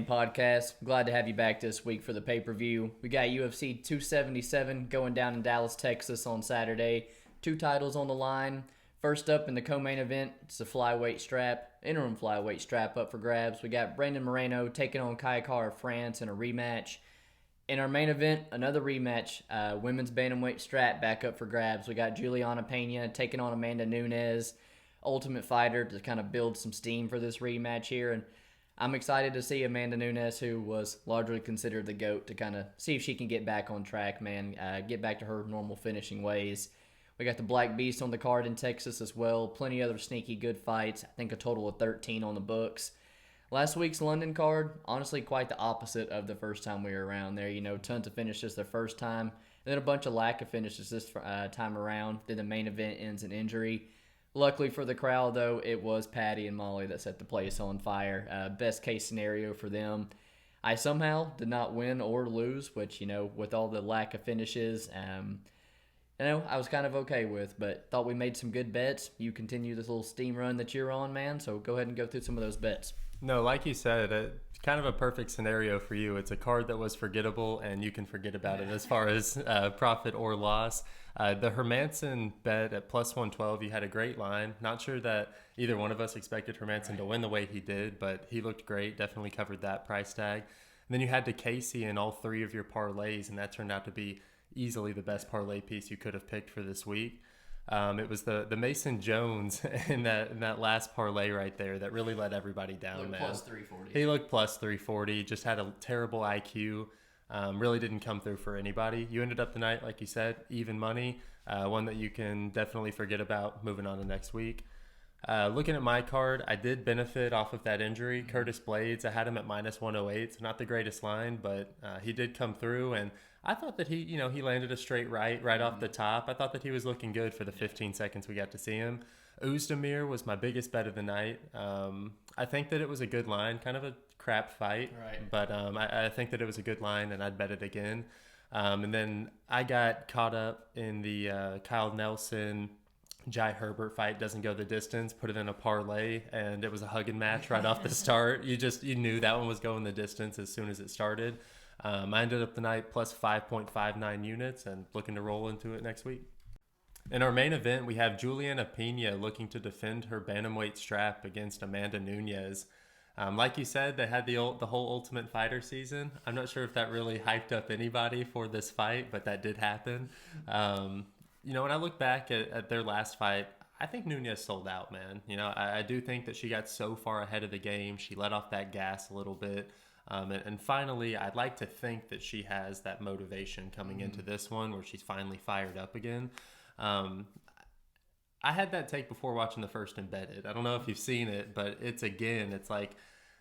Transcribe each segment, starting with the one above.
Podcast. Glad to have you back this week for the pay-per-view. We got UFC 277 going down in Dallas, Texas on Saturday. 2 titles on the line. First up in the co-main event, it's the flyweight strap, interim flyweight strap up for grabs. We got Brandon Moreno taking on Kai Kara-France in a rematch. In our main event, another rematch, women's bantamweight strap back up for grabs. We got Julianna Pena taking on Amanda Nunes, Ultimate Fighter, to kind of build some steam for this rematch here. And I'm excited to see Amanda Nunes, who was largely considered the GOAT, to kind of see if she can get back on track, man, get back to her normal finishing ways. We got the Black Beast on the card in Texas as well. Plenty of other sneaky good fights. I think a total of 13 on the books. Last week's London card, honestly quite the opposite of the first time we were around there. You know, tons of finishes the first time, and then a bunch of lack of finishes this time around. Then the main event ends in injury. Luckily for the crowd, though, it was Patty and Molly that set the place on fire. Best case scenario for them. I somehow did not win or lose, which, you know, with all the lack of finishes, I was kind of okay with, but thought we made some good bets. You continue this little steam run that you're on, man, so go ahead and go through some of those bets. No, like you said, it's kind of a perfect scenario for you. It's a card that was forgettable, and you can forget about it as far as profit or loss. The Hermansson bet at plus 112, you had a great line. Not sure that either one of us expected Hermansson to win the way he did, but he looked great, definitely covered that price tag. And then you had DeCasey in all 3 of your parlays, and that turned out to be easily the best parlay piece you could have picked for this week. It was the Mason Jones in that last parlay right there that really let everybody down, man. Plus 340. He looked plus 340, just had a terrible IQ. Really didn't come through for anybody. You ended up the night, like you said, even money, one that you can definitely forget about moving on to next week. Looking at my card, I did benefit off of that injury. Curtis Blades, I had him at minus 108, so not the greatest line, but he did come through, and I thought that he landed a straight right off the top. I thought that he was looking good for the 15 seconds we got to see him. Uzdemir was my biggest bet of the night. I think that it was a good line, kind of a crap fight, right. But I think that it was a good line, and I'd bet it again. And then I got caught up in the Kyle Nelson Jai Herbert fight doesn't go the distance, put it in a parlay, and it was a hugging match right off the start. You knew that one was going the distance as soon as it started. I ended up the night plus 5.59 units and looking to roll into it next week. In our main event, we have Julianna Pena looking to defend her bantamweight strap against Amanda Nunes. Like you said, they had the whole Ultimate Fighter season. I'm not sure if that really hyped up anybody for this fight, but that did happen. When I look back at their last fight, I think Nunes sold out, man. I do think that she got so far ahead of the game. She let off that gas a little bit. And finally, I'd like to think that she has that motivation coming into this one where she's finally fired up again. I had that take before watching the first Embedded. I don't know if you've seen it, but it's like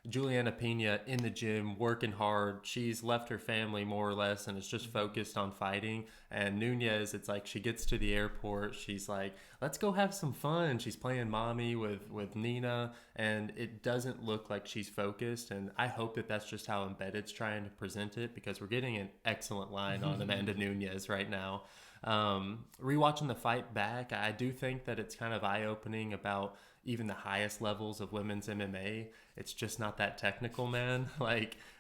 Julianna Pena in the gym, working hard. She's left her family more or less and is just focused on fighting. And Nunes, it's like she gets to the airport. She's like, let's go have some fun. She's playing mommy with Nina, and it doesn't look like she's focused. And I hope that that's just how Embedded's trying to present it, because we're getting an excellent line on Amanda Nunes right now. Rewatching the fight back, I do think that it's kind of eye-opening about even the highest levels of women's MMA. It's just not that technical, man.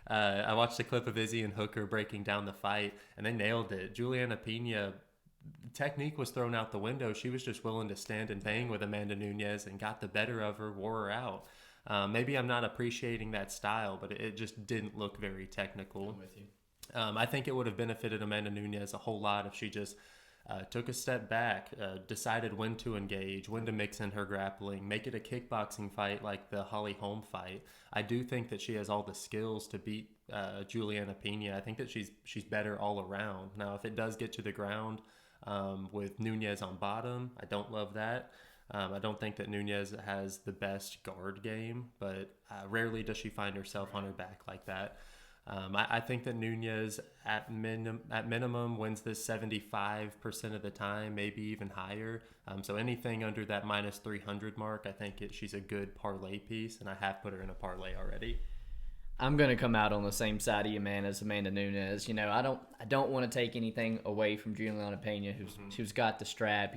I watched a clip of Izzy and Hooker breaking down the fight, and they nailed it. Julianna Pena, technique was thrown out the window. She was just willing to stand and bang with Amanda Nunes and got the better of her, wore her out. Maybe I'm not appreciating that style, but it just didn't look very technical. I'm with you. I think it would have benefited Amanda Nunes a whole lot if she just took a step back, decided when to engage, when to mix in her grappling, make it a kickboxing fight like the Holly Holm fight. I do think that she has all the skills to beat Julianna Pena. I think that she's better all around. Now, if it does get to the ground with Nunes on bottom, I don't love that. I don't think that Nunes has the best guard game, but rarely does she find herself on her back like that. I think that Nunes at minimum wins this 75% of the time, maybe even higher. So anything under that minus 300 mark, I think she's a good parlay piece, and I have put her in a parlay already. I'm going to come out on the same side of you, man, as Amanda Nunes. I don't want to take anything away from Julianna Pena, who's got the strap.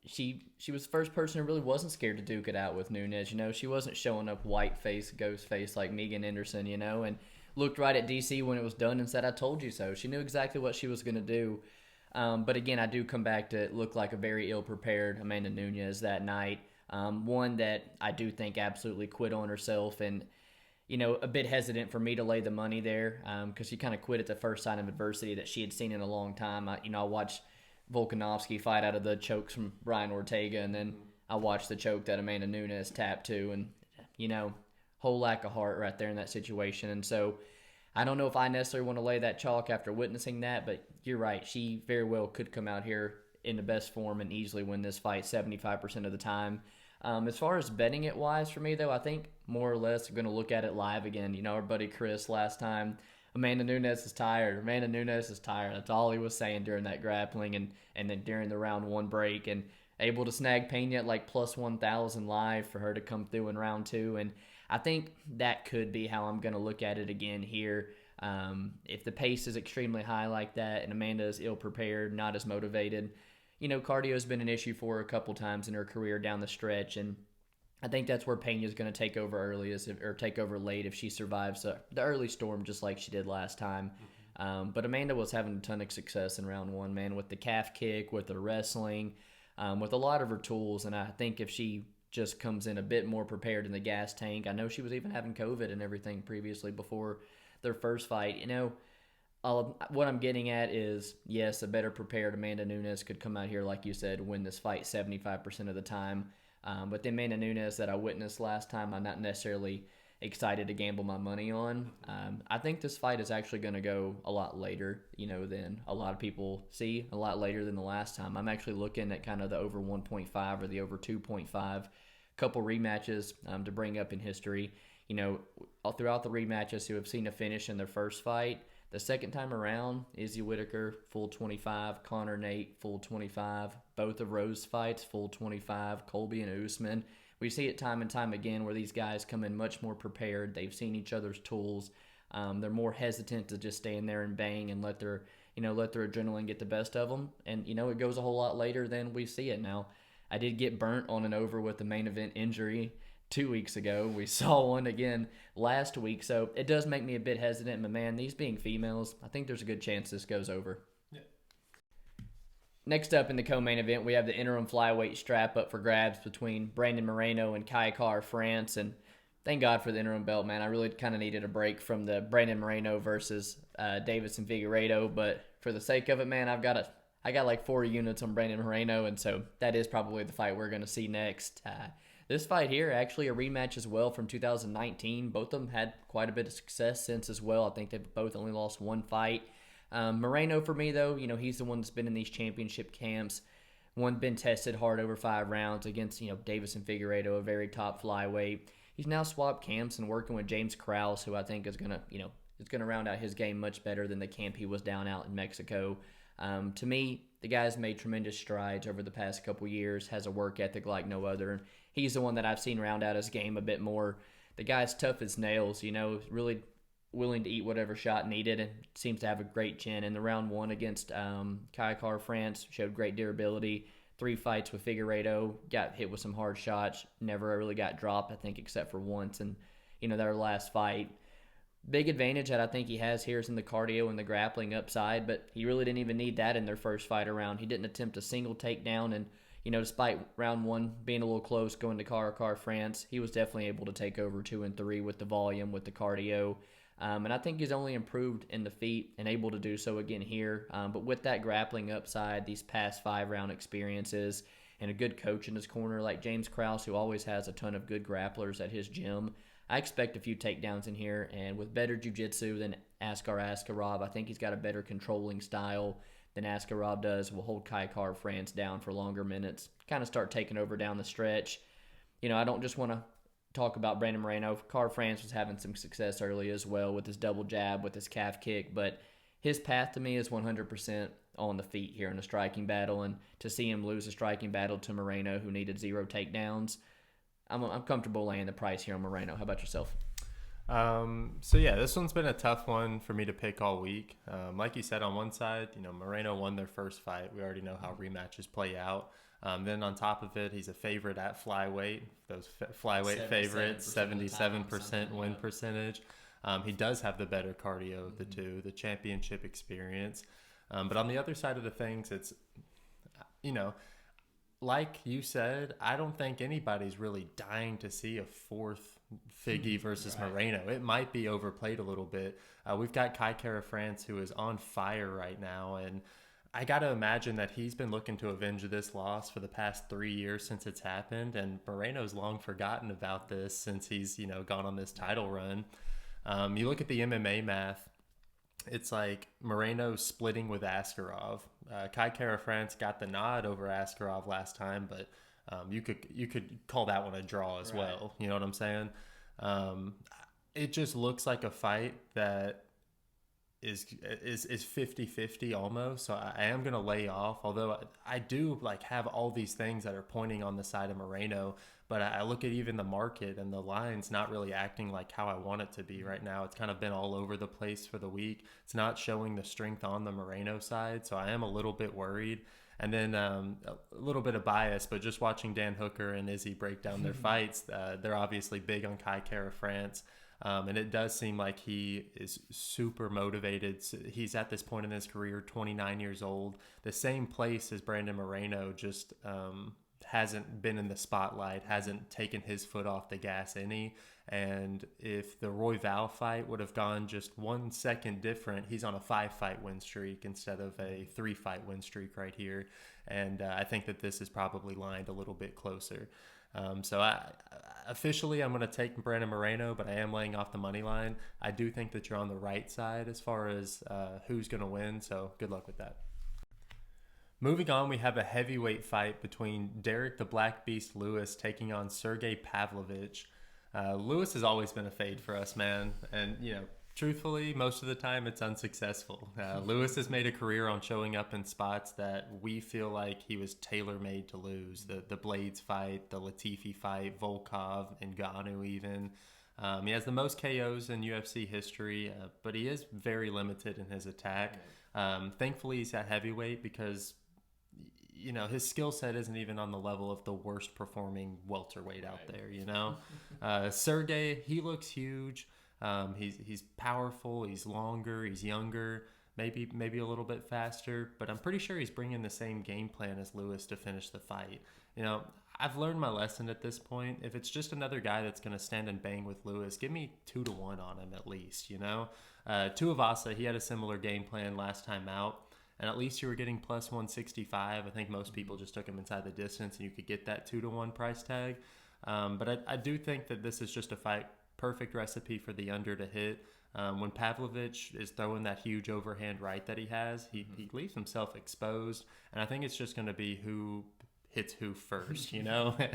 She was the first person who really wasn't scared to duke it out with Nunes. She wasn't showing up white face, ghost face like Megan Anderson, and looked right at DC when it was done and said, "I told you so." She knew exactly what she was going to do. But again, I do come back to it looked like a very ill-prepared Amanda Nunes that night. One that I do think absolutely quit on herself, and a bit hesitant for me to lay the money there because she kind of quit at the first sign of adversity that she had seen in a long time. I watched Volkanovski fight out of the chokes from Brian Ortega, and then I watched the choke that Amanda Nunes tapped to, and whole lack of heart right there in that situation. And so I don't know if I necessarily want to lay that chalk after witnessing that, but you're right. She very well could come out here in the best form and easily win this fight 75% of the time. As far as betting it wise for me, though, I think more or less I'm going to look at it live again. Our buddy Chris last time, Amanda Nunes is tired. Amanda Nunes is tired. That's all he was saying during that grappling and then during the round one break, and able to snag Pena at like plus 1,000 live for her to come through in round two. And I think that could be how I'm going to look at it again here. If the pace is extremely high like that and Amanda is ill-prepared, not as motivated, cardio has been an issue for her a couple times in her career down the stretch, and I think that's where Pena's going to take over early or take over late if she survives the early storm just like she did last time. But Amanda was having a ton of success in round one, man, with the calf kick, with the wrestling, with a lot of her tools, and I think if she just comes in a bit more prepared in the gas tank, I know she was even having COVID and everything previously before their first fight, what I'm getting at is, yes, a better prepared Amanda Nunes could come out here, like you said, win this fight 75% of the time. But the Amanda Nunes that I witnessed last time, I'm not necessarily excited to gamble my money on. I think this fight is actually going to go a lot later, than a lot of people see, a lot later than the last time. I'm actually looking at kind of the over 1.5 or the over 2.5 couple rematches to bring up in history. Throughout the rematches who have seen a finish in their first fight, the second time around, Izzy Whitaker, full 25. Conor Nate, full 25. Both of Rose fights, full 25. Colby and Usman. We see it time and time again where these guys come in much more prepared. They've seen each other's tools. They're more hesitant to just stand there and bang and let their adrenaline get the best of them. And, it goes a whole lot later than we see it now. I did get burnt on an over with the main event injury 2 weeks ago. We saw one again last week, so it does make me a bit hesitant. But man, these being females, I think there's a good chance this goes over. Yeah. Next up in the co-main event, we have the interim flyweight strap up for grabs between Brandon Moreno and Kai Kara-France, and thank God for the interim belt, man. I really kind of needed a break from the Brandon Moreno versus Davis and Figueiredo, but for the sake of it, man, I got like 4 units on Brandon Moreno, and so that is probably the fight we're going to see next. This fight here, actually a rematch as well from 2019. Both of them had quite a bit of success since as well. I think they've both only lost one fight. Moreno, for me, though, he's the one that's been in these championship camps. One been tested hard over 5 rounds against, Davis and Figueiredo, a very top flyweight. He's now swapped camps and working with James Krause, who I think is going to round out his game much better than the camp he was down out in Mexico. To me, the guy's made tremendous strides over the past couple years, has a work ethic like no other. He's the one that I've seen round out his game a bit more. The guy's tough as nails, really willing to eat whatever shot needed, and seems to have a great chin. In the round one against Kai Kara-France, showed great durability. 3 fights with Figueiredo, got hit with some hard shots, never really got dropped, I think, except for once. And, their last fight. Big advantage that I think he has here is in the cardio and the grappling upside, but he really didn't even need that in their first fight around. He didn't attempt a single takedown, and despite round one being a little close going to Kara-France, he was definitely able to take over 2 and 3 with the volume, with the cardio. And I think he's only improved in the feet and able to do so again here. But with that grappling upside, these past 5-round experiences, and a good coach in his corner like James Krause, who always has a ton of good grapplers at his gym, I expect a few takedowns in here. And with better jiu-jitsu than Askar Askarov, I think he's got a better controlling style than Askarov does. Will hold Kai Kara-France down for longer minutes, kind of start taking over down the stretch. I don't just want to talk about Brandon Moreno. Kara-France was having some success early as well with his double jab, with his calf kick, but his path to me is 100% on the feet here in a striking battle, and to see him lose a striking battle to Moreno, who needed 0 takedowns, I'm comfortable laying the price here on Moreno. How about yourself? So yeah, this one's been a tough one for me to pick all week. Like you said, on one side, Moreno won their first fight. We already know how rematches play out. Then on top of it, he's a favorite at flyweight. Those flyweight favorites, 77% win percentage. He does have the better cardio of the two, the championship experience. But on the other side of the things, it's, like you said, I don't think anybody's really dying to see a fourth Figgy versus Moreno. It might be overplayed a little bit. We've got Kai Kara-France, who is on fire right now, and I got to imagine that he's been looking to avenge this loss for the past 3 years since it's happened, and Moreno's long forgotten about this since he's, gone on this title run. You look at the MMA math, it's like Moreno splitting with Askarov. Kai Kara-France got the nod over Askarov last time, but you could call that one a draw as well. You know what I'm saying? It just looks like a fight that is 50-50 almost. So I am going to lay off, although I do have all these things that are pointing on the side of Moreno, but I look at even the market and the line's not really acting like how I want it to be right now. It's kind of been all over the place for the week. It's not showing the strength on the Moreno side, so I am a little bit worried. And then a little bit of bias, but just watching Dan Hooker and Izzy break down their fights, they're obviously big on Kai Kara-France. And it does seem like he is super motivated. He's at this point in his career, 29 years old, the same place as Brandon Moreno, just hasn't been in the spotlight, hasn't taken his foot off the gas any. And if the Royval fight would have gone just 1 second different, he's on a 5-fight win streak instead of a 3-fight win streak right here. And I think that this is probably lined a little bit closer. So officially, I'm going to take Brandon Moreno, but I am laying off the money line. I do think that you're on the right side as far as who's going to win, so good luck with that. Moving on, we have a heavyweight fight between Derrick the Black Beast Lewis taking on Sergei Pavlovich. Lewis has always been a fade for us, man, and truthfully, most of the time it's unsuccessful. Lewis has made a career on showing up in spots that we feel like he was tailor-made to lose. The Blades fight, the Latifi fight, Volkov, Ngannou even. He has the most KOs in UFC history, but he is very limited in his attack. Thankfully, he's at heavyweight because his skill set isn't even on the level of the worst performing welterweight out there, Sergei, he looks huge. He's powerful, he's longer, he's younger, maybe a little bit faster, but I'm pretty sure he's bringing the same game plan as Lewis to finish the fight. I've learned my lesson at this point. If it's just another guy that's going to stand and bang with Lewis, give me 2-1 on him at least, Tuivasa, he had a similar game plan last time out, and at least you were getting plus 165. I think most people just took him inside the distance, and you could get that 2-1 price tag. But I do think that this is just a fight, perfect recipe for the under to hit. When Pavlovich is throwing that huge overhand right that he has, he leaves himself exposed, and I think it's just going to be who hits who first,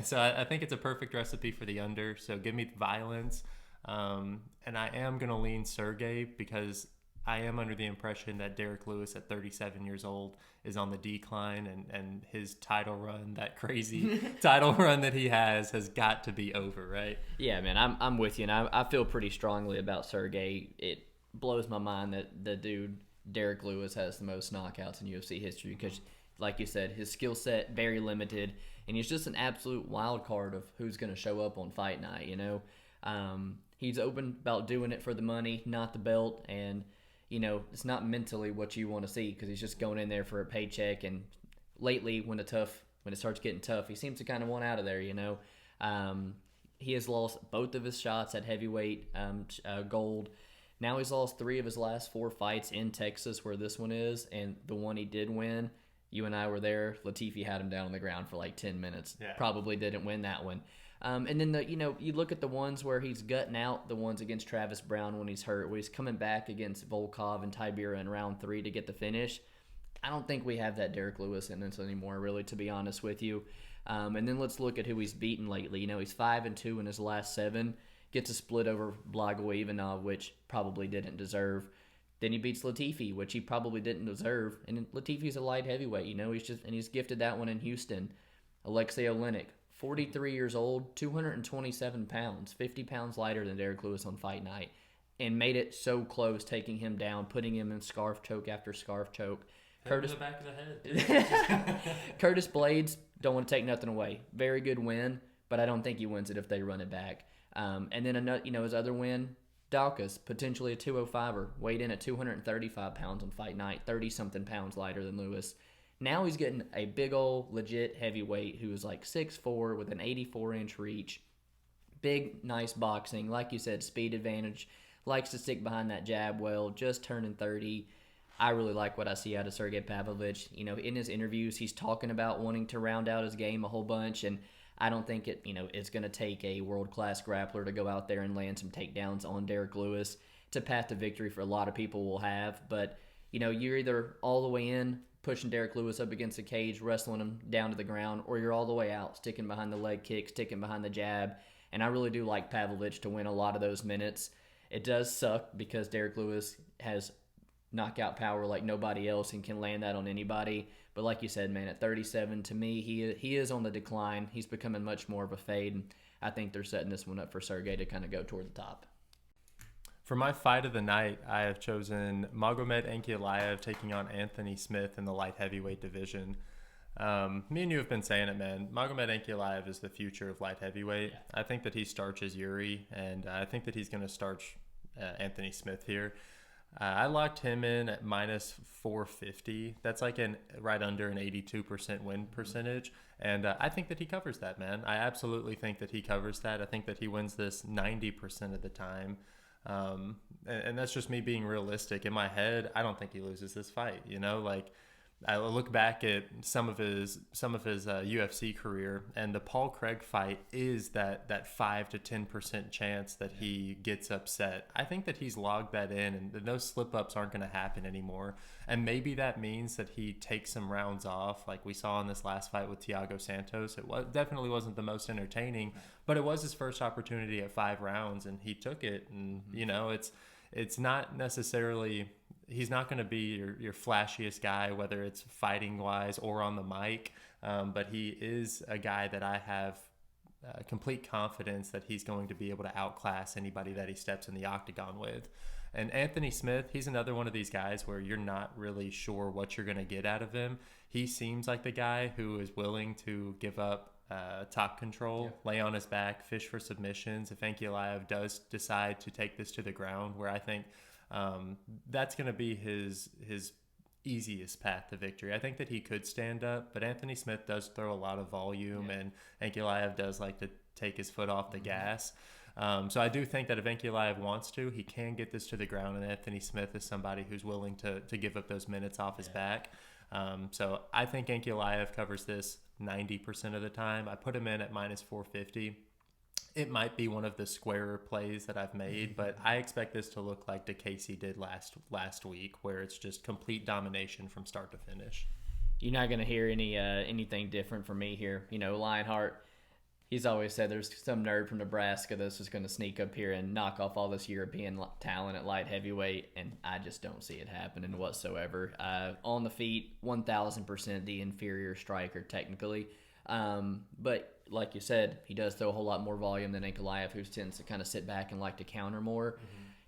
So I think it's a perfect recipe for the under, so give me violence. And I am going to lean Sergei because I am under the impression that Derrick Lewis at 37 years old is on the decline, and his title run, that crazy title run that he has got to be over, right? Yeah, man, I'm with you, and I feel pretty strongly about Sergei. It blows my mind that the dude, Derrick Lewis, has the most knockouts in UFC history because, like you said, his skill set, very limited, and he's just an absolute wild card of who's going to show up on fight night, He's open about doing it for the money, not the belt, and it's not mentally what you want to see because he's just going in there for a paycheck. And lately, when it starts getting tough, he seems to kind of want out of there. He has lost both of his shots at heavyweight gold. Now he's lost 3 of his last 4 fights in Texas, where this one is, and the one he did win. You and I were there. Latifi had him down on the ground for like 10 minutes. Yeah. Probably didn't win that one. And then you look at the ones where he's gutting out, the ones against Travis Brown when he's hurt, where he's coming back against Volkov and Tybura in round 3 to get the finish. I don't think we have that Derrick Lewis in this anymore, really, to be honest with you. And then let's look at who he's beaten lately. He's 5-2 in his last 7. Gets a split over Blagojevic, which probably didn't deserve. Then he beats Latifi, which he probably didn't deserve. And Latifi's a light heavyweight, he's gifted that one in Houston. Alexei Oleinik, 43 years old, 227 pounds, 50 pounds lighter than Derrick Lewis on fight night, and made it so close, taking him down, putting him in scarf choke after scarf choke. Curtis, the back of the head. Curtis Blades, don't want to take nothing away. Very good win, but I don't think he wins it if they run it back. And then another, his other win, Daukaus, potentially a 205er, weighed in at 235 pounds on fight night, 30-something pounds lighter than Lewis. Now he's getting a big old legit heavyweight who is like 6'4" with an 84-inch reach. Big, nice boxing. Like you said, speed advantage. Likes to stick behind that jab well, just turning 30. I really like what I see out of Sergei Pavlovich. In his interviews, he's talking about wanting to round out his game a whole bunch, and I don't think it's going to take a world-class grappler to go out there and land some takedowns on Derrick Lewis. It's a path to victory for a lot of people will have, but, you're either all the way in, pushing Derrick Lewis up against the cage, wrestling him down to the ground, or you're all the way out, sticking behind the leg kick, sticking behind the jab, and I really do like Pavlovich to win a lot of those minutes. It does suck because Derrick Lewis has knockout power like nobody else and can land that on anybody. But like you said, man, at 37, to me, he is on the decline. He's becoming much more of a fade. And I think they're setting this one up for Sergei to kind of go toward the top. For my fight of the night, I have chosen Magomed Ankalaev taking on Anthony Smith in the light heavyweight division. Me and you have been saying it, man. Magomed Ankalaev is the future of light heavyweight. Yeah. I think that he starches Yuri, and I think that he's going to starch Anthony Smith here. I locked him in at minus 450. That's like right under an 82% win percentage. And I think that he covers that, man. I absolutely think that he covers that. I think that he wins this 90% of the time. And that's just me being realistic. In my head, I don't think he loses this fight. I look back at some of his UFC career, and the Paul Craig fight is that 5 to 10% chance that he gets upset. I think that he's logged that in, and those slip ups aren't going to happen anymore. And maybe that means that he takes some rounds off, like we saw in this last fight with Thiago Santos. Definitely wasn't the most entertaining, but it was his first opportunity at 5 rounds, and he took it. And it's not necessarily. He's not going to be your flashiest guy, whether it's fighting-wise or on the mic, but he is a guy that I have complete confidence that he's going to be able to outclass anybody that he steps in the octagon with. And Anthony Smith, he's another one of these guys where you're not really sure what you're going to get out of him. He seems like the guy who is willing to give up top control, lay on his back, fish for submissions. If Ankalaev does decide to take this to the ground, where I think that's going to be his easiest path to victory. I think that he could stand up, but Anthony Smith does throw a lot of volume, and Ankalaev does like to take his foot off the gas. So I do think that if Ankalaev wants to, he can get this to the ground, and Anthony Smith is somebody who's willing to give up those minutes off his back. So I think Ankalaev covers this 90% of the time. I put him in at minus 450. It might be one of the squarer plays that I've made, but I expect this to look like DeCasey did last week, where it's just complete domination from start to finish. You're not going to hear anything different from me here. Lionheart, he's always said there's some nerd from Nebraska that's just going to sneak up here and knock off all this European talent at light heavyweight, and I just don't see it happening whatsoever. On the feet, 1,000% the inferior striker technically. But like you said, he does throw a whole lot more volume than Ankalaev, who tends to kind of sit back and like to counter more.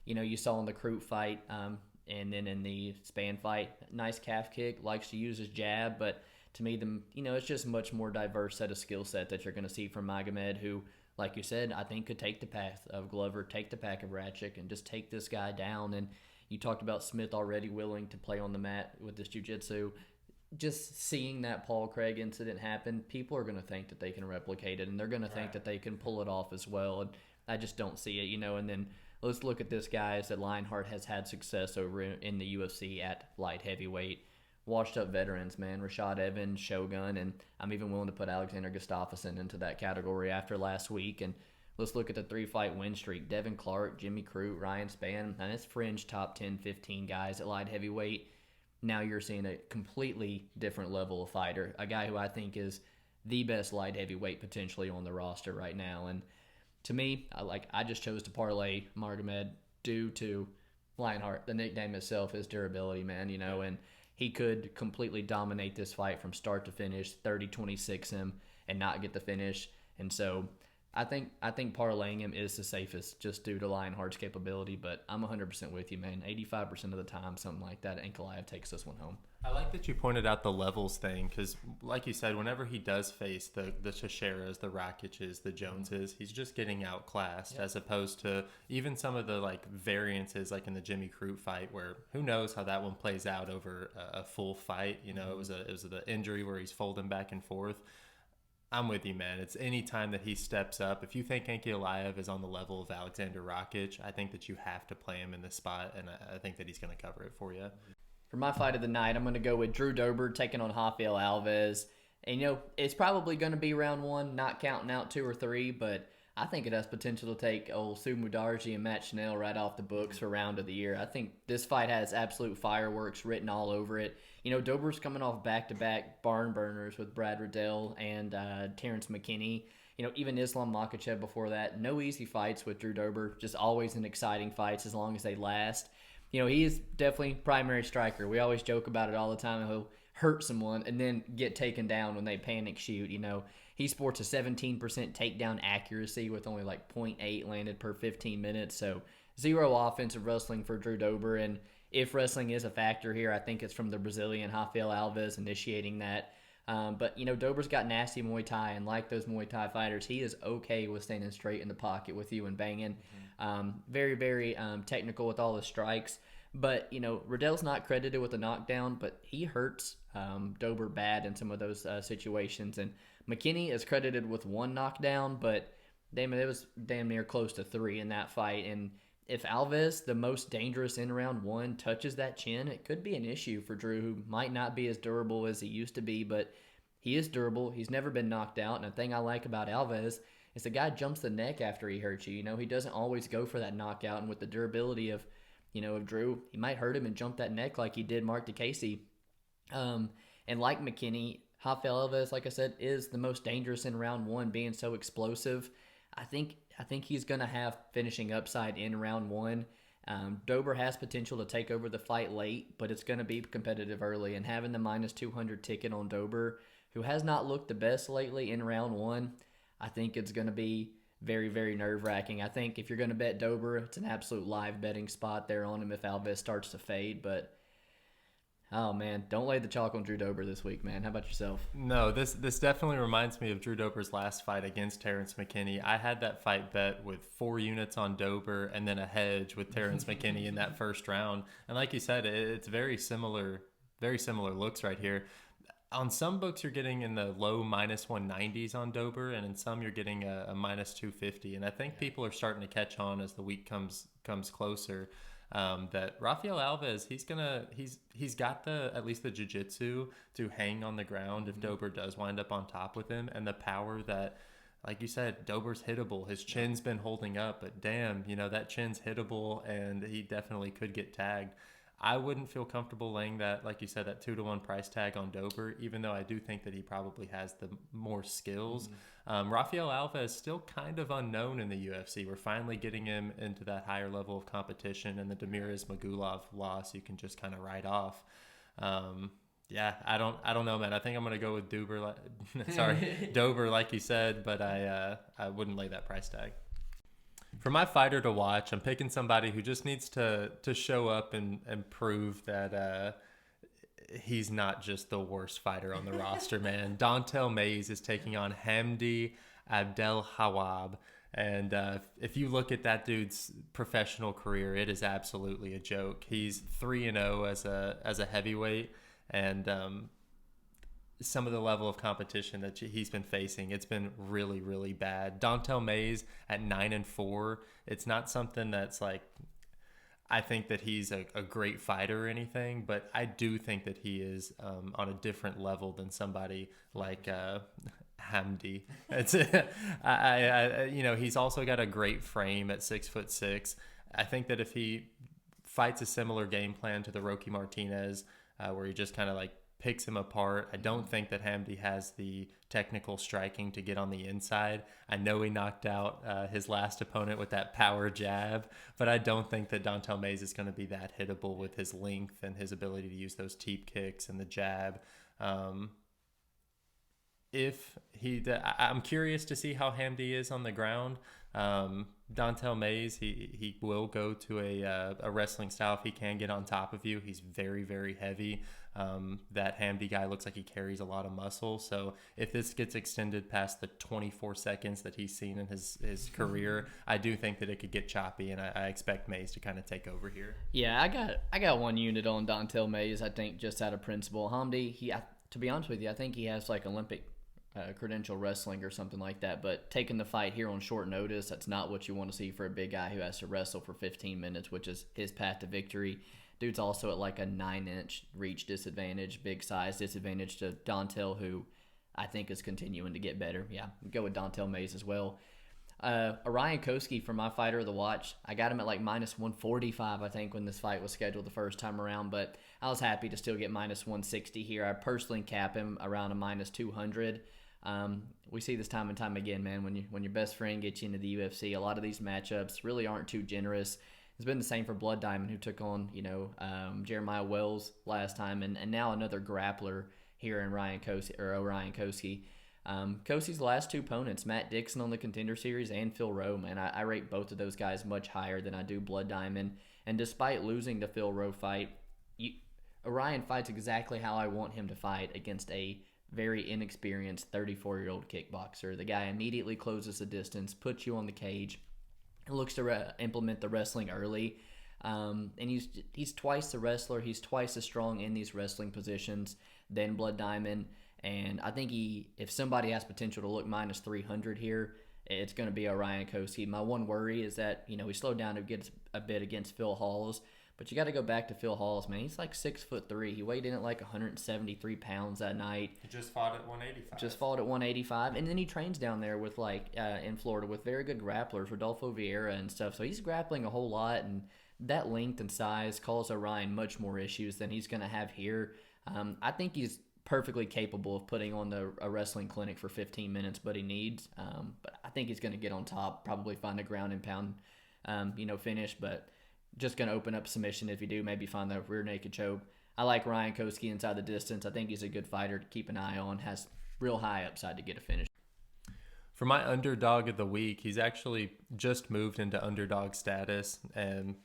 Mm-hmm. You saw in the Crute fight, and then in the Span fight, nice calf kick, likes to use his jab, but to me, it's just a much more diverse set of skill set that you're going to see from Magomed, who, like you said, I think could take the path of Glover, take the pack of Ratchik, and just take this guy down. And you talked about Smith already willing to play on the mat with this jiu-jitsu. Just seeing that Paul Craig incident happen, people are going to think that they can replicate it, and they're going to think that they can pull it off as well. And I just don't see it, And then let's look at this guy that Lionheart has had success over in the UFC at light heavyweight. Washed up veterans, man. Rashad Evans, Shogun, and I'm even willing to put Alexander Gustafsson into that category after last week. And let's look at the 3-fight win streak. Devin Clark, Jimmy Crute, Ryan Spann, and it's fringe top 10, 15 guys at light heavyweight. Now you're seeing a completely different level of fighter, a guy who I think is the best light heavyweight potentially on the roster right now. And to me, I just chose to parlay Magomed due to Lionheart. The nickname itself is durability, man, and he could completely dominate this fight from start to finish, 30-26 him, and not get the finish. And so I think parlaying him is the safest just due to Lionheart's capability, but I'm 100% with you, man. 85% of the time, something like that, Ankalaev takes this one home. I like that you pointed out the levels thing because, like you said, whenever he does face the Teixeiras, the Rakic's, the Joneses, he's just getting outclassed as opposed to even some of the like variances like in the Jimmy Crute fight where who knows how that one plays out over a full fight. You know, it was the injury where he's folding back and forth. I'm with you, man. It's any time that he steps up. If you think Ankalaev is on the level of Alexander Rakic, I think that you have to play him in this spot, and I think that he's going to cover it for you. For my fight of the night, I'm going to go with Drew Dober taking on Rafael Alves. And, it's probably going to be round one, not counting out 2 or 3, but I think it has potential to take old Sumu Darji and Matt Schnell right off the books for round of the year. I think this fight has absolute fireworks written all over it. Dober's coming off back-to-back barn burners with Brad Riddell and Terrence McKinney. Even Islam Makhachev before that. No easy fights with Drew Dober, just always in exciting fights as long as they last. He is definitely primary striker. We always joke about it all the time. He'll hurt someone and then get taken down when they panic shoot. He sports a 17% takedown accuracy with only like 0.8 landed per 15 minutes. So 0 offensive wrestling for Drew Dober. And if wrestling is a factor here, I think it's from the Brazilian Rafael Alves initiating that. But Dober's got nasty Muay Thai, and like those Muay Thai fighters, he is okay with standing straight in the pocket with you and banging. Very, very technical with all his strikes. But, Riddell's not credited with a knockdown, but he hurts Dober bad in some of those situations. And McKinney is credited with 1 knockdown, but it was damn near close to 3 in that fight. And if Alves, the most dangerous in round 1, touches that chin, it could be an issue for Drew, who might not be as durable as he used to be, but he is durable. He's never been knocked out. And the thing I like about Alves is the guy jumps the neck after he hurts you. He doesn't always go for that knockout. And with the durability of Drew, he might hurt him and jump that neck like he did Mark DeCasey. And like McKinney, Rafael Alves, like I said, is the most dangerous in round 1, being so explosive. I think he's going to have finishing upside in round 1. Dober has potential to take over the fight late, but it's going to be competitive early. And having the minus 200 ticket on Dober, who has not looked the best lately in round 1, I think it's going to be very, very nerve-wracking. I think if you're going to bet Dober, it's an absolute live betting spot there on him if Alves starts to fade. But, oh, man, don't lay the chalk on Drew Dober this week, man. How about yourself? No, this definitely reminds me of Drew Dober's last fight against Terrence McKinney. I had that fight bet with 4 units on Dober and then a hedge with Terrence McKinney in that first round. And like you said, it's very similar looks right here. On some books, you're getting in the low minus 190s on Dober, and in some, you're getting a minus 250. And I think people are starting to catch on as the week comes closer. That Rafael Alves, he's got at least the jiu-jitsu to hang on the ground if Dober does wind up on top with him, and the power that, like you said, Dober's hittable. His chin's been holding up, but damn, that chin's hittable, and he definitely could get tagged. I wouldn't feel comfortable laying that, like you said, that 2-to-1 price tag on Dober, even though I do think that he probably has the more skills. Rafael Alves is still kind of unknown in the UFC. We're finally getting him into that higher level of competition, and the Demirez Magulov loss you can just kind of write off. Yeah, I don't know, man. I think I'm gonna go with Dober. Dober, like you said, but I wouldn't lay that price tag. For my fighter to watch, I'm picking somebody who just needs to show up and prove that he's not just the worst fighter on the roster, man. Dontel Mays is taking on Hamdi Abdelhawab. And if you look at that dude's professional career, it is absolutely a joke. He's 3-0 as a heavyweight, and some of the level of competition that he's been facing, it's been really, really bad. Dontel Mays at 9-4, it's not something that's like, I think that he's a great fighter or anything, but I do think that he is on a different level than somebody like Hamdi. It's he's also got a great frame at 6'6". I think that if he fights a similar game plan to the Rocky Martinez, where he just kind of like picks him apart. I don't think that Hamdi has the technical striking to get on the inside. I know he knocked out his last opponent with that power jab, but I don't think that Dontel Mays is going to be that hittable with his length and his ability to use those teep kicks and the jab. if I'm curious to see how Hamdi is on the ground. Dontel Mays, he will go to a wrestling style if he can get on top of you. He's very, very heavy. That Hamdi guy looks like he carries a lot of muscle. So if this gets extended past the 24 seconds that he's seen in his career, I do think that it could get choppy, and I expect Mays to kind of take over here. Yeah, I got one unit on Dontel Mays. I think just out of principle, Hamdi. To be honest with you, I think he has like Olympic credential wrestling or something like that. But taking the fight here on short notice, that's not what you want to see for a big guy who has to wrestle for 15 minutes, which is his path to victory. Dude's also at like a 9-inch reach disadvantage, big size disadvantage to Dontel, who I think is continuing to get better. Yeah, go with Dontel Mays as well. Orion Koski for my fighter of the watch. I got him at like minus 145, I think, when this fight was scheduled the first time around, but I was happy to still get minus 160 here. I personally cap him around a minus 200. We see this time and time again, man. When your best friend gets you into the UFC, a lot of these matchups really aren't too generous. It's been the same for Blood Diamond, who took on Jeremiah Wells last time, and now another grappler here in Orion Koski. Koski's last two opponents, Matt Dixon on the Contender Series and Phil Rowe, man, I rate both of those guys much higher than I do Blood Diamond. And despite losing the Phil Rowe fight, Orion fights exactly how I want him to fight against a very inexperienced 34-year-old kickboxer. The guy immediately closes the distance, puts you on the cage, looks to implement the wrestling early, and he's twice the wrestler. He's twice as strong in these wrestling positions than Blood Diamond, and I think if somebody has potential to look minus 300 here, it's going to be Orion Koski. My one worry is that he slowed down a bit against Phil Halls, but you got to go back to Phil Halls, man. He's like 6'3". He weighed in at like 173 pounds that night. He just fought at 185. And then he trains down there with in Florida with very good grapplers, Rodolfo Vieira and stuff. So he's grappling a whole lot, and that length and size causes Orion much more issues than he's going to have here. I think he's perfectly capable of putting on a wrestling clinic for 15 minutes, but I think he's going to get on top, probably find a ground and pound, finish, but just going to open up submission if you do, maybe find the rear naked choke. I like Ryan Koski inside the distance. I think he's a good fighter to keep an eye on, has real high upside to get a finish. For my underdog of the week, he's actually just moved into underdog status, and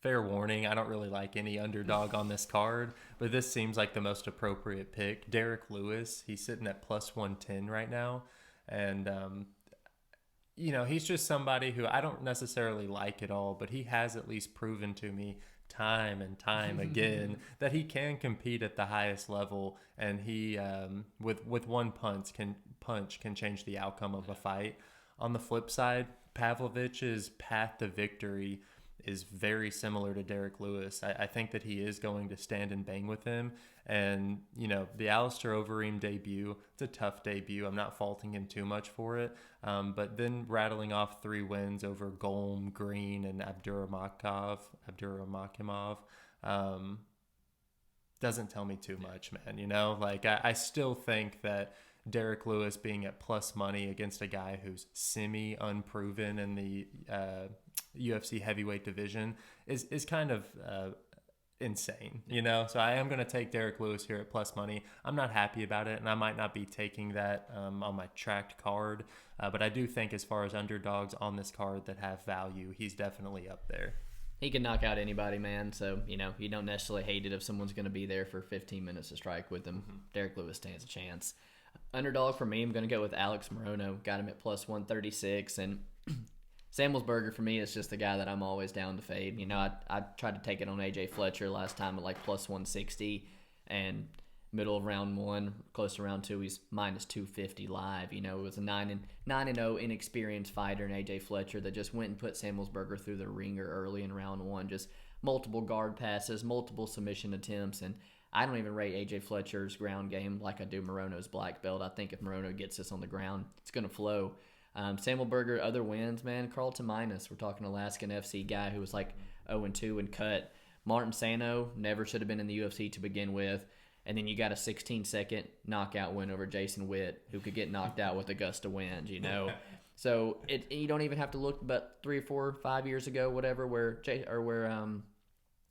fair warning, I don't really like any underdog on this card, but this seems like the most appropriate pick. Derrick Lewis, he's sitting at plus 110 right now, and he's just somebody who I don't necessarily like at all, but he has at least proven to me time and time again that he can compete at the highest level, and he with one punch can change the outcome of a fight. On the flip side, Pavlovich's path to victory is very similar to Derrick Lewis. I think that he is going to stand and bang with him. And, the Alistair Overeem debut, it's a tough debut. I'm not faulting him too much for it. But then rattling off 3 wins over Golm, Green, and Abduramakimov doesn't tell me too much, man. I still think that Derrick Lewis being at plus money against a guy who's semi-unproven in the UFC heavyweight division is kind of insane, So I am going to take Derrick Lewis here at plus money. I'm not happy about it, and I might not be taking that on my tracked card, but I do think as far as underdogs on this card that have value, he's definitely up there. He can knock out anybody, man, so, you don't necessarily hate it if someone's going to be there for 15 minutes to strike with him. Derrick Lewis stands a chance. Underdog for me, I'm going to go with Alex Moreno. Got him at plus 136, and Samuelsberger for me is just the guy that I'm always down to fade. I tried to take it on AJ Fletcher last time at like plus 160, and middle of round 1, close to round 2, he's minus 250 live. It was a 9-0 inexperienced fighter in AJ Fletcher that just went and put Samuelsberger through the ringer early in round 1. Just multiple guard passes, multiple submission attempts, and I don't even rate AJ Fletcher's ground game like I do Moreno's black belt. I think if Moreno gets this on the ground, it's going to flow. Samuelsberger, other wins, man. Carlton Minus, we're talking Alaskan FC guy who was like 0-2 and cut. Martin Sano never should have been in the UFC to begin with. And then you got a 16-second knockout win over Jason Witt, who could get knocked out with a gust of wind, So you don't even have to look but 3 or 4 5 years ago, whatever, where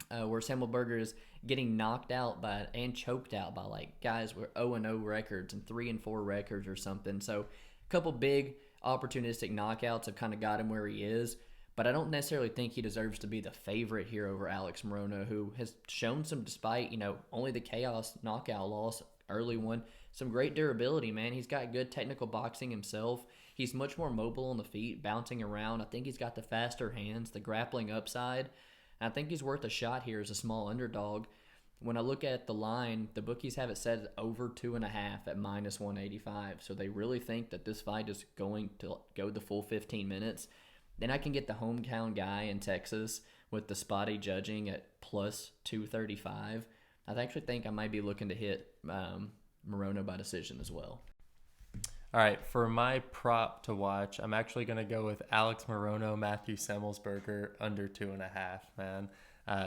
where Semmelberger is getting knocked out by and choked out by like guys with 0-0 records and 3-4 records or something. So a couple big opportunistic knockouts have kind of got him where he is. But I don't necessarily think he deserves to be the favorite here over Alex Moreno, who has shown some, despite, only the chaos knockout loss, early one, some great durability, man. He's got good technical boxing himself. He's much more mobile on the feet, bouncing around. I think he's got the faster hands, the grappling upside. And I think he's worth a shot here as a small underdog. When I look at the line, the bookies have it set at over 2.5 at -185. So they really think that this fight is going to go the full 15 minutes. Then I can get the hometown guy in Texas with the spotty judging at +235. I actually think I might be looking to hit Moreno by decision as well. All right, for my prop to watch, I'm actually going to go with Alex Moreno, Matthew Semelsberger, under 2.5, man.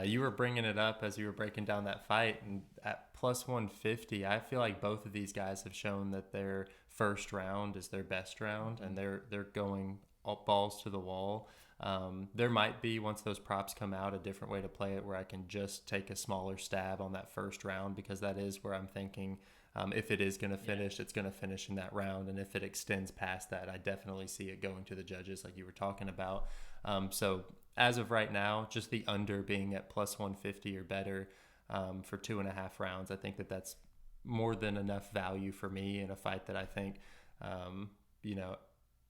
You were bringing it up as you were breaking down that fight, and at +150, I feel like both of these guys have shown that their first round is their best round, and they're going balls to the wall. There might be, once those props come out, a different way to play it where I can just take a smaller stab on that first round, because that is where I'm thinking if it is going to finish, it's going to finish in that round. And if it extends past that, I definitely see it going to the judges like you were talking about. So as of right now, just the under being at +150 or better for 2.5 rounds, I think that that's more than enough value for me in a fight that I think,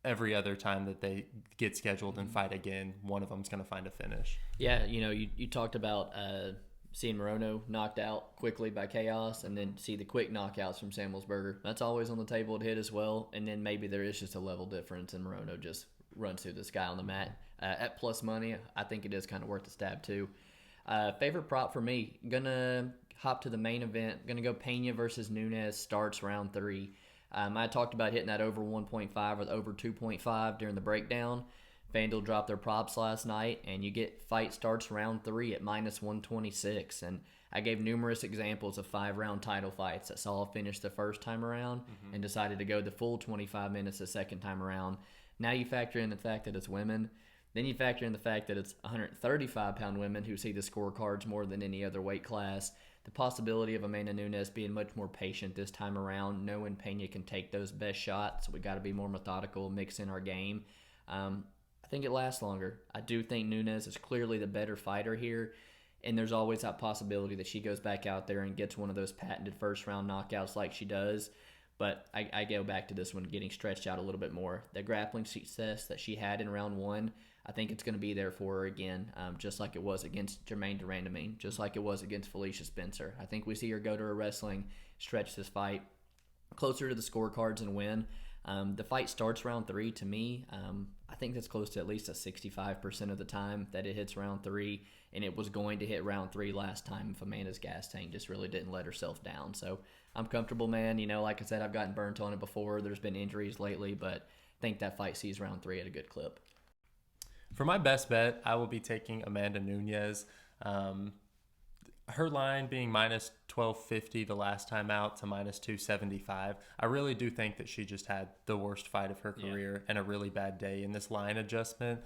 every other time that they get scheduled and fight again, one of them's going to find a finish. Yeah, you talked about seeing Moreno knocked out quickly by chaos, and then see the quick knockouts from Semelsberger. That's always on the table to hit as well. And then maybe there is just a level difference, and Moreno just runs through this guy on the mat. At plus money, I think it is kind of worth a stab too. Favorite prop for me, gonna hop to the main event. Gonna go Pena versus Nunes, starts round 3. I talked about hitting that over 1.5 or the over 2.5 during the breakdown. FanDuel dropped their props last night, and you get fight starts round 3 at -126. And I gave numerous examples of 5-round title fights that saw a finish the first time around and decided to go the full 25 minutes the second time around. Now you factor in the fact that it's women. Then you factor in the fact that it's 135-pound women who see the scorecards more than any other weight class. The possibility of Amanda Nunes being much more patient this time around, knowing Pena can take those best shots. We got to be more methodical, mix in our game. I think it lasts longer. I do think Nunes is clearly the better fighter here, and there's always that possibility that she goes back out there and gets one of those patented first-round knockouts like she does. But I go back to this one getting stretched out a little bit more. The grappling success that she had in round 1, I think it's going to be there for her again, just like it was against Germaine de Randamie, just like it was against Felicia Spencer. I think we see her go to her wrestling, stretch this fight closer to the scorecards and win. The fight starts round 3 to me. I think that's close to at least a 65% of the time that it hits round 3, and it was going to hit round 3 last time if Amanda's gas tank just really didn't let herself down. So I'm comfortable, man. Like I said, I've gotten burnt on it before. There's been injuries lately, but I think that fight sees round 3 at a good clip. For my best bet, I will be taking Amanda Nunes. Her line being -1250 the last time out to -275. I really do think that she just had the worst fight of her career and a really bad day. And this line adjustment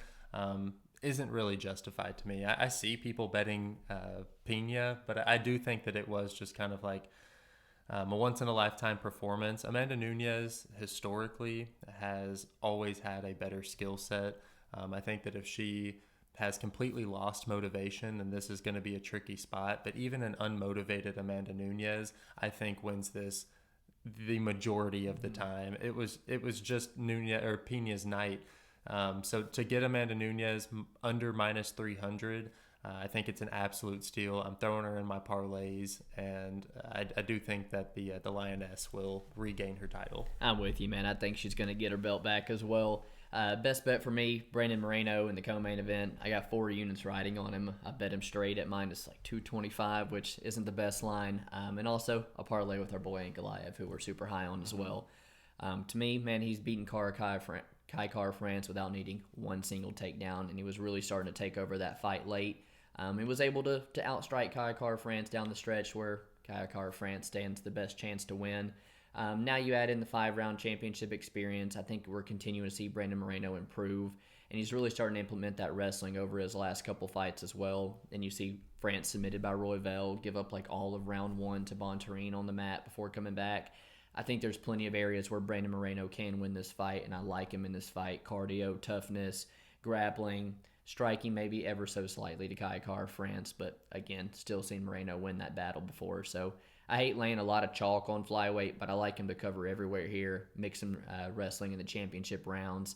isn't really justified to me. I see people betting Pena, but I do think that it was just kind of like a once-in-a-lifetime performance. Amanda Nunes historically has always had a better skill set. I think that if she has completely lost motivation, then this is going to be a tricky spot. But even an unmotivated Amanda Nunes, I think, wins this the majority of the time. It was just Nunes or Pena's night. So to get Amanda Nunes under -300, I think it's an absolute steal. I'm throwing her in my parlays, and I do think that the Lioness will regain her title. I'm with you, man. I think she's going to get her belt back as well. Best bet for me, Brandon Moreno in the co-main event. I got 4 units riding on him. I bet him straight at -225, which isn't the best line. And also a parlay with our boy Ankalaev, who we're super high on as well. To me, man, he's beaten Kai Kara-France without needing one single takedown, and he was really starting to take over that fight late. He was able to outstrike Kai Kara-France down the stretch where Kai Kara-France stands the best chance to win. Now you add in the 5-round championship experience. I think we're continuing to see Brandon Moreno improve. and he's really starting to implement that wrestling over his last couple fights as well. And you see France submitted by Royval, give up like all of round 1 to Bontarine on the mat before coming back. I think there's plenty of areas where Brandon Moreno can win this fight, and I like him in this fight. Cardio, toughness, grappling, striking maybe ever so slightly to Kai Kara-France, but again, still seen Moreno win that battle before. So I hate laying a lot of chalk on flyweight, but I like him to cover everywhere here, mix him wrestling in the championship rounds.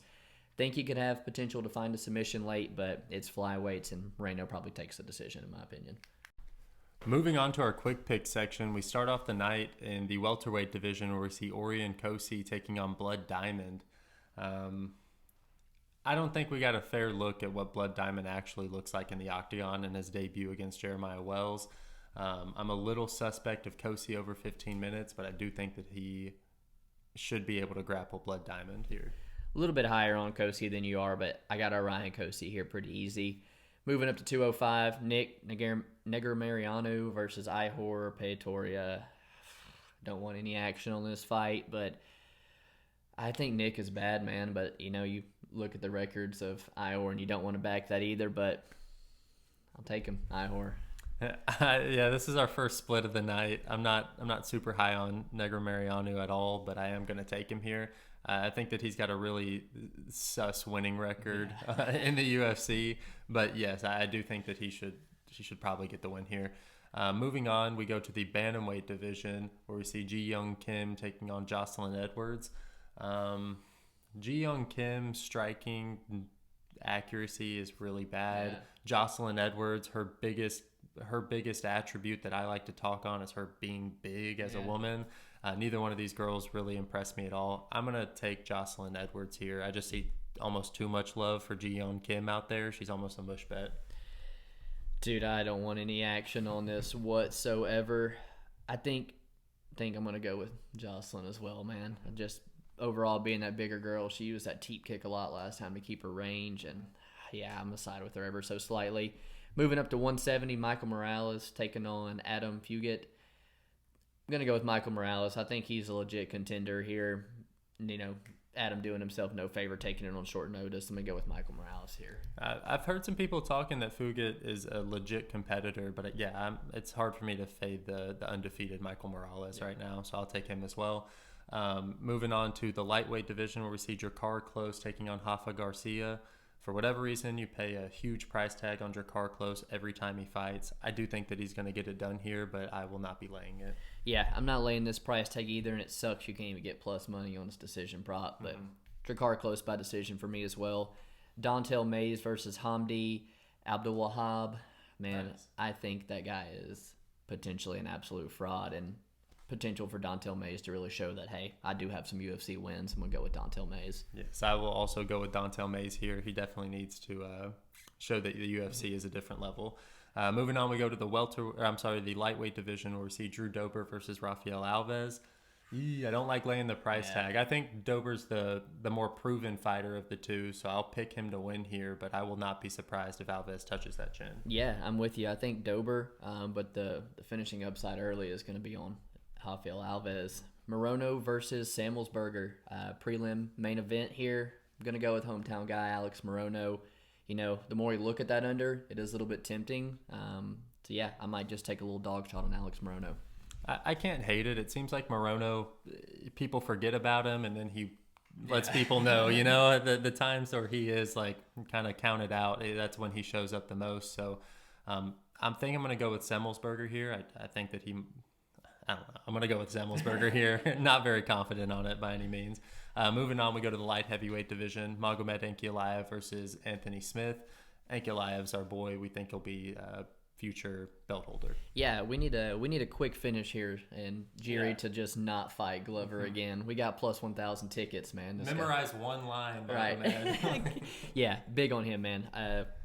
Think he could have potential to find a submission late, but it's flyweights, and Moreno probably takes the decision, in my opinion. Moving on to our quick pick section, we start off the night in the welterweight division where we see Orion Kosi taking on Blood Diamond. I don't think we got a fair look at what Blood Diamond actually looks like in the octagon in his debut against Jeremiah Wells. I'm a little suspect of Kosi over 15 minutes, but I do think that he should be able to grapple Blood Diamond here. A little bit higher on Kosi than you are, but I got Orion Kosi here pretty easy. Moving up to 205, Nick Negumereanu versus Ihor Peitoria. Don't want any action on this fight, but I think Nick is bad, man. But, you look at the records of Ihor, and you don't want to back that either, but I'll take him, Ihor. Yeah, this is our first split of the night. I'm not super high on Negumereanu at all, but I am going to take him here. I think that he's got a really sus winning record in the UFC, but yes, I do think that he should probably get the win here. Moving on, we go to the bantamweight division where we see Ji Young Kim taking on Jocelyn Edwards. Ji Young Kim's striking accuracy is really bad. Yeah. Jocelyn Edwards, her biggest attribute that I like to talk on is her being big as a woman. Neither one of these girls really impressed me at all. I'm going to take Jocelyn Edwards here. I just see almost too much love for Ji Young Kim out there. She's almost a mush bet. Dude, I don't want any action on this whatsoever. I think I'm going to go with Jocelyn as well, man. Just overall being that bigger girl, she used that teep kick a lot last time to keep her range, and yeah, I'm going to side with her ever so slightly. Moving up to 170, Michael Morales taking on Adam Fugit. I'm going to go with Michael Morales. I think he's a legit contender here. Adam doing himself no favor taking it on short notice. I'm going to go with Michael Morales here. I've heard some people talking that Fugit is a legit competitor, but it's hard for me to fade the undefeated Michael Morales right now, so I'll take him as well. Moving on to the lightweight division where we see Drakkar Klose taking on Rafa Garcia. For whatever reason, you pay a huge price tag on Drakkar Klose every time he fights. I do think that he's going to get it done here, but I will not be laying it. Yeah, I'm not laying this price tag either, and it sucks you can't even get plus money on his decision prop. But Drakkar Klose by decision for me as well. Dontel Mays versus Hamdi Abdulwahab. Man, nice. I think that guy is potentially an absolute fraud, and potential for Dontel Mays to really show that, hey, I do have some UFC wins. I'm going to go with Dontel Mays. Yes, I will also go with Dontel Mays here. He definitely needs to show that the UFC is a different level. Moving on, we go to the lightweight division where we see Drew Dober versus Rafael Alves. I don't like laying the price tag. I think Dober's the more proven fighter of the two, so I'll pick him to win here, but I will not be surprised if Alves touches that chin. Yeah, I'm with you. I think Dober, but the finishing upside early is going to be on Rafael Alves. Moreno versus Samuelsberger, prelim main event here. I'm going to go with hometown guy Alex Moreno. The more you look at that under, it is a little bit tempting. So yeah, I might just take a little dog shot on Alex Moreno. I can't hate it. It seems like Moreno, people forget about him, and then he lets people know, the times where he is like kind of counted out, that's when he shows up the most. So I'm going to go with Samuelsberger here. I think that I don't know. I'm going to go with Samuelsberger here. Not very confident on it by any means. Moving on, we go to the light heavyweight division. Magomed Ankalaev versus Anthony Smith. Ankalaev's our boy. We think he'll be a future belt holder. Yeah, we need a quick finish here, and Jiri to just not fight Glover again. We got plus 1,000 tickets, man. Memorize one line, right? Yeah, big on him, man.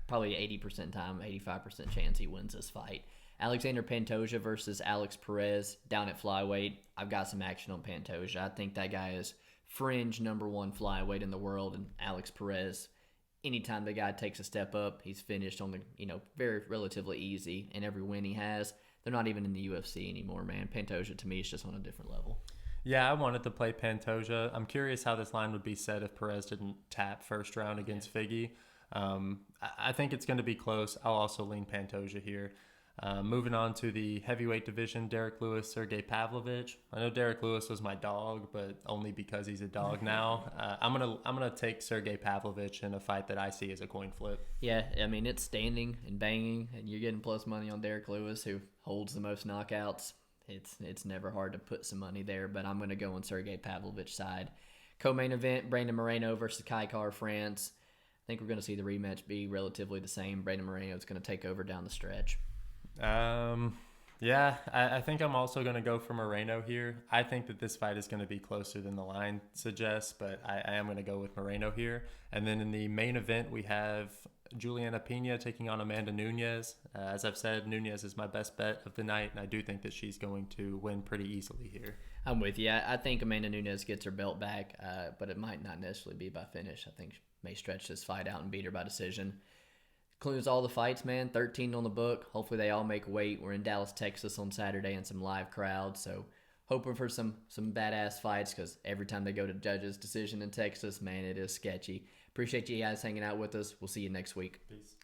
Probably 80% time, 85% chance he wins this fight. Alexander Pantoja versus Alex Perez down at flyweight. I've got some action on Pantoja. I think that guy is fringe number one flyweight in the world, and Alex Perez, anytime the guy takes a step up, he's finished on the very relatively easy, and every win he has, they're not even in the UFC anymore, man. Pantoja to me is just on a different level. Yeah, I wanted to play Pantoja. I'm curious how this line would be set if Perez didn't tap first round against Figgy. I think it's going to be close. I'll also lean Pantoja here. Moving on to the heavyweight division, Derrick Lewis, Sergei Pavlovich. I know Derrick Lewis was my dog, but only because he's a dog now. I'm gonna take Sergei Pavlovich in a fight that I see as a coin flip. Yeah, I mean, it's standing and banging, and you're getting plus money on Derrick Lewis, who holds the most knockouts. It's never hard to put some money there, but I'm going to go on Sergei Pavlovich's side. Co-main event, Brandon Moreno versus Kai Kara-France. I think we're going to see the rematch be relatively the same. Brandon Moreno is going to take over down the stretch. Yeah, I think I'm also going to go for Moreno here. I think that this fight is going to be closer than the line suggests, but I am going to go with Moreno here. And then in the main event, we have Julianna Pena taking on Amanda Nunes. As I've said, Nunes is my best bet of the night, and I do think that she's going to win pretty easily here. I'm with you. I think Amanda Nunes gets her belt back, but it might not necessarily be by finish. I think she may stretch this fight out and beat her by decision. Includes all the fights, man. 13 on the book. Hopefully they all make weight. We're in Dallas, Texas on Saturday and some live crowds. So hoping for some badass fights because every time they go to judges' decision in Texas, man, it is sketchy. Appreciate you guys hanging out with us. We'll see you next week. Peace.